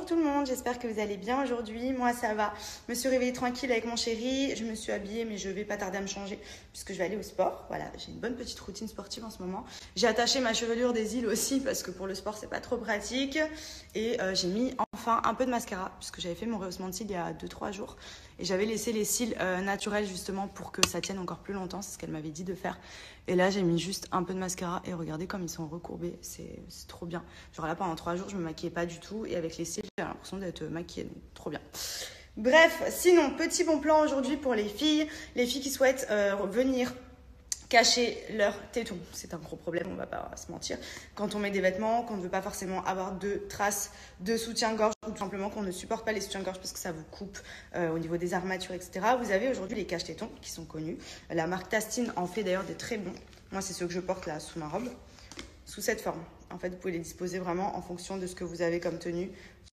tout le monde, j'espère que vous allez bien aujourd'hui. Moi ça va, je me suis réveillée tranquille avec mon chéri, je me suis habillée mais je vais pas tarder à me changer puisque je vais aller au sport. Voilà, j'ai une bonne petite routine sportive en ce moment. J'ai attaché ma chevelure des îles aussi parce que pour le sport c'est pas trop pratique. Et j'ai mis enfin un peu de mascara puisque j'avais fait mon rehaussement de cils il y a 2-3 jours. Et j'avais laissé les cils naturels justement pour que ça tienne encore plus longtemps, c'est ce qu'elle m'avait dit de faire. Et là j'ai mis juste un peu de mascara et regardez comme ils sont recourbés, c'est trop bien. Genre là pendant 3 jours je me maquillais pas du tout et avec les cils j'ai l'impression d'être maquillée, donc trop bien. Bref, sinon petit bon plan aujourd'hui pour les filles qui souhaitent venir cacher leurs tétons. C'est un gros problème, on va pas se mentir. Quand on met des vêtements, qu'on ne veut pas forcément avoir de traces de soutien-gorge ou tout simplement qu'on ne supporte pas les soutiens-gorge parce que ça vous coupe au niveau des armatures, etc. Vous avez aujourd'hui les cache-tétons qui sont connus. La marque Tastine en fait d'ailleurs des très bons. Moi, c'est ceux que je porte là sous ma robe, sous cette forme. En fait, vous pouvez les disposer vraiment en fonction de ce que vous avez comme tenue.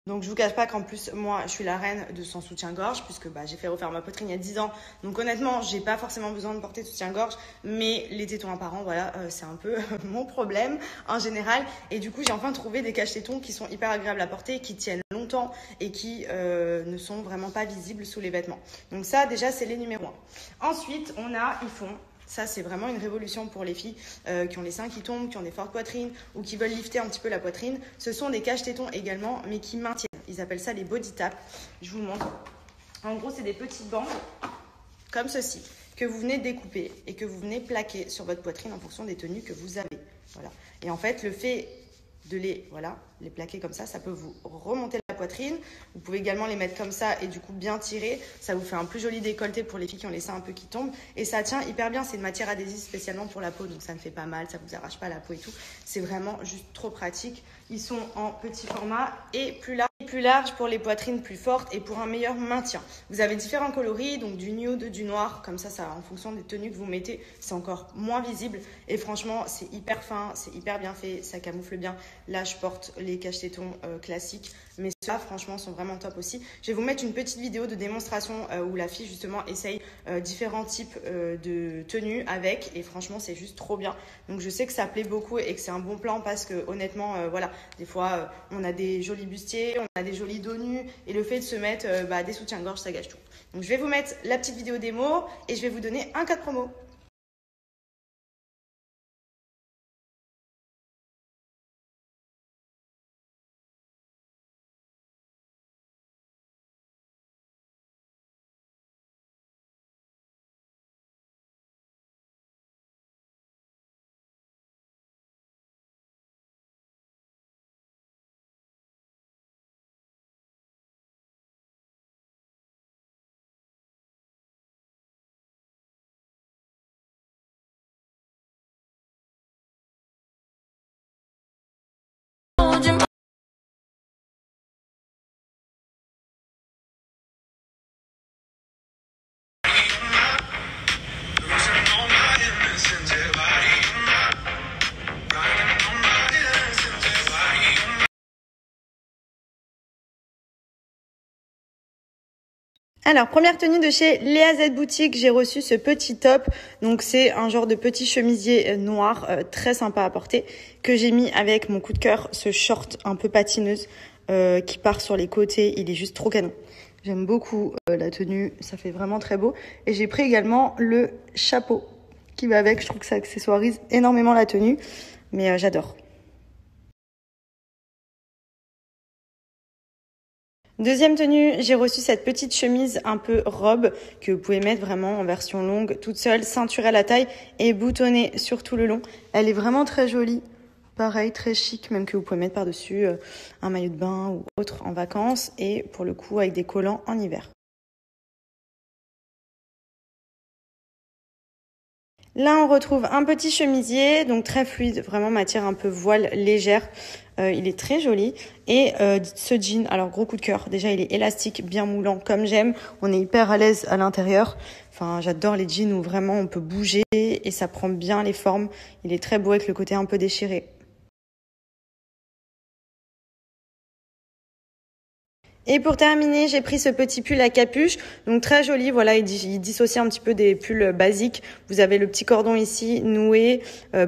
Donc, je vous cache pas qu'en plus, moi, je suis la reine de son soutien-gorge puisque j'ai fait refaire ma poitrine il y a 10 ans. Donc, honnêtement, j'ai pas forcément besoin de porter de soutien-gorge. Mais les tétons apparents, voilà, c'est un peu mon problème en général. Et du coup, j'ai enfin trouvé des cache-tétons qui sont hyper agréables à porter, qui tiennent longtemps et qui ne sont vraiment pas visibles sous les vêtements. Donc ça, déjà, c'est les numéros 1. Ensuite, ils font... Ça, c'est vraiment une révolution pour les filles qui ont les seins qui tombent, qui ont des fortes poitrines ou qui veulent lifter un petit peu la poitrine. Ce sont des cache-tétons également, mais qui maintiennent. Ils appellent ça les body tap. Je vous montre. En gros, c'est des petites bandes comme ceci que vous venez découper et que vous venez plaquer sur votre poitrine en fonction des tenues que vous avez. Voilà. Et en fait, le fait de les plaquer comme ça peut vous remonter la poitrine. Vous pouvez également les mettre comme ça et du coup bien tirer. Ça vous fait un plus joli décolleté pour les filles qui ont les seins un peu qui tombent. Et ça tient hyper bien. C'est une matière adhésive spécialement pour la peau. Donc ça ne fait pas mal, ça ne vous arrache pas la peau et tout. C'est vraiment juste trop pratique. Ils sont en petit format et plus large pour les poitrines plus fortes et pour un meilleur maintien. Vous avez différents coloris, donc du nude, du noir. Comme ça, en fonction des tenues que vous mettez, c'est encore moins visible. Et franchement, c'est hyper fin, c'est hyper bien fait. Ça camoufle bien. Là, je porte les cache-tétons classiques. Mais ceux-là, franchement, sont vraiment top aussi. Je vais vous mettre une petite vidéo de démonstration où la fille, justement, essaye différents types de tenues avec. Et franchement, c'est juste trop bien. Donc, je sais que ça plaît beaucoup et que c'est un bon plan parce que, honnêtement, voilà, des fois, on a des jolis bustiers, on a des jolis dos nus. Et le fait de se mettre des soutiens-gorge, ça gâche tout. Donc, je vais vous mettre la petite vidéo démo et je vais vous donner un code promo. Alors, première tenue de chez Léa Z Boutique, j'ai reçu ce petit top. Donc, c'est un genre de petit chemisier noir très sympa à porter que j'ai mis avec mon coup de cœur, ce short un peu patineuse qui part sur les côtés. Il est juste trop canon. J'aime beaucoup la tenue, ça fait vraiment très beau. Et j'ai pris également le chapeau qui va avec. Je trouve que ça accessoirise énormément la tenue, mais j'adore. Deuxième tenue, j'ai reçu cette petite chemise un peu robe que vous pouvez mettre vraiment en version longue, toute seule, ceinture à la taille et boutonnée sur tout le long. Elle est vraiment très jolie, pareil, très chic, même que vous pouvez mettre par-dessus un maillot de bain ou autre en vacances et pour le coup avec des collants en hiver. Là, on retrouve un petit chemisier, donc très fluide, vraiment matière un peu voile légère. Il est très joli. Et ce jean, alors gros coup de cœur. Déjà, il est élastique, bien moulant, comme j'aime. On est hyper à l'aise à l'intérieur. Enfin, j'adore les jeans où vraiment on peut bouger et ça prend bien les formes. Il est très beau avec le côté un peu déchiré. Et pour terminer, j'ai pris ce petit pull à capuche, donc très joli. Voilà, il dissocie un petit peu des pulls basiques. Vous avez le petit cordon ici noué,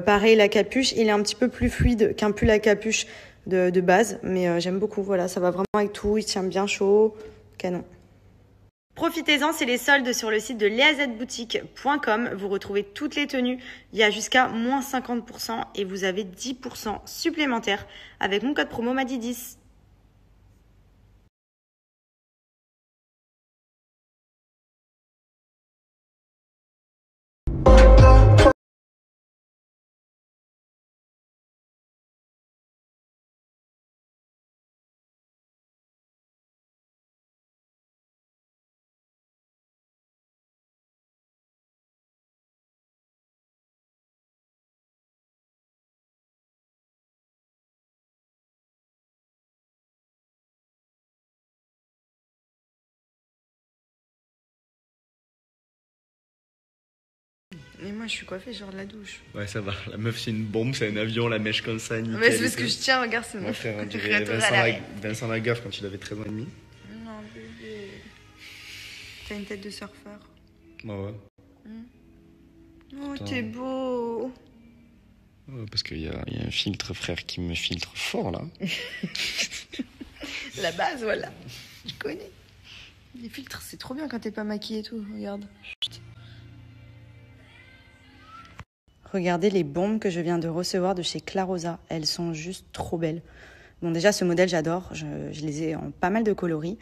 pareil la capuche. Il est un petit peu plus fluide qu'un pull à capuche de base. Mais j'aime beaucoup, voilà, ça va vraiment avec tout. Il tient bien chaud, canon. Profitez-en, c'est les soldes sur le site de leazboutique.com. Vous retrouvez toutes les tenues. Il y a jusqu'à moins 50% et vous avez 10% supplémentaires avec mon code promo MADI10. Mais moi, je suis coiffée genre de la douche. Ouais, ça va. La meuf, c'est une bombe, c'est un avion, la mèche comme ça, nickel. Mais c'est parce que je tiens, regarde, c'est mon frère. On dirait Vincent Lagaffe quand il avait 13 ans et demi. Non, bébé. T'as une tête de surfeur. Bah ouais. Oh, t'es beau. Ouais, parce qu'il y a un filtre, frère, qui me filtre fort, là. La base, voilà. Je connais. Les filtres, c'est trop bien quand t'es pas maquillée et tout. Regarde. Chut. Regardez les bombes que je viens de recevoir de chez Clarosa. Elles sont juste trop belles. Bon, déjà, ce modèle, j'adore. Je les ai en pas mal de coloris.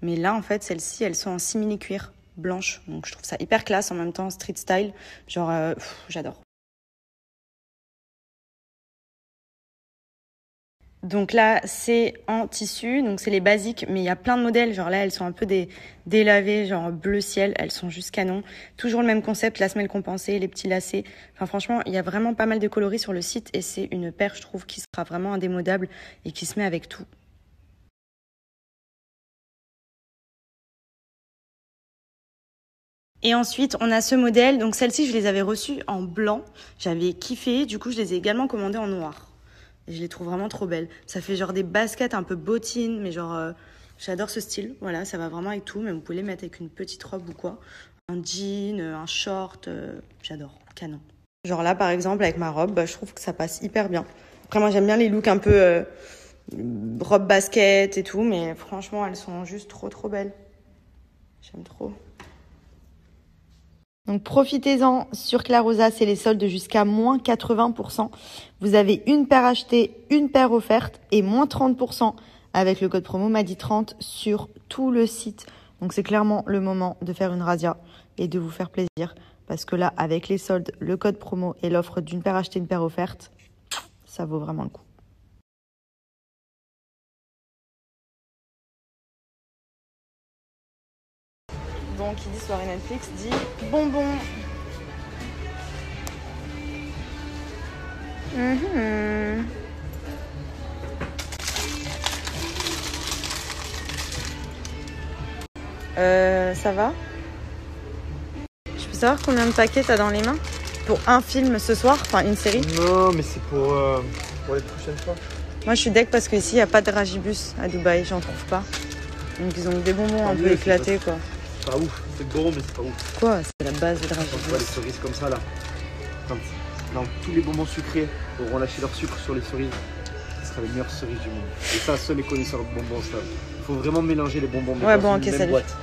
Mais là, en fait, celles-ci, elles sont en simili-cuir blanche. Donc, je trouve ça hyper classe, en même temps street style. Genre, j'adore. Donc là, c'est en tissu, donc c'est les basiques, mais il y a plein de modèles. Genre là, elles sont un peu délavées, genre bleu ciel, elles sont juste canon. Toujours le même concept, la semelle compensée, les petits lacets. Enfin franchement, il y a vraiment pas mal de coloris sur le site et c'est une paire, je trouve, qui sera vraiment indémodable et qui se met avec tout. Et ensuite, on a ce modèle. Donc celles-ci, je les avais reçues en blanc. J'avais kiffé, du coup, je les ai également commandées en noir. Et je les trouve vraiment trop belles. Ça fait genre des baskets un peu bottines, mais genre, j'adore ce style. Voilà, ça va vraiment avec tout, mais vous pouvez les mettre avec une petite robe ou quoi. Un jean, un short, j'adore, canon. Genre là, par exemple, avec ma robe, bah, je trouve que ça passe hyper bien. Après, moi, j'aime bien les looks un peu robe basket et tout, mais franchement, elles sont juste trop belles. J'aime trop. Donc profitez-en, sur Clarosa, c'est les soldes jusqu'à moins 80%. Vous avez une paire achetée, une paire offerte et moins 30% avec le code promo MADI30 sur tout le site. Donc c'est clairement le moment de faire une razzia et de vous faire plaisir. Parce que là, avec les soldes, le code promo et l'offre d'une paire achetée, une paire offerte, ça vaut vraiment le coup. Donc, qui dit soirée Netflix dit bonbon. Ça va? Je peux savoir combien de paquets t'as dans les mains? Pour un film ce soir, enfin une série? Non, mais c'est pour les prochaines fois. Moi, je suis deg parce qu'ici, il n'y a pas de Ragibus à Dubaï, j'en trouve pas. Donc, ils ont des bonbons un peu éclatés, quoi. C'est pas ouf, c'est bon, mais c'est pas ouf. Quoi? C'est la base de Ragibus. Quand tu vois les cerises comme ça, là. Non, tous les bonbons sucrés auront lâché leur sucre sur les cerises. Ce sera les meilleures cerises du monde. Et ça, seuls les connaisseurs de bonbons savent. Il faut vraiment mélanger les bonbons. Ouais, bon, ok, salut. Boîte.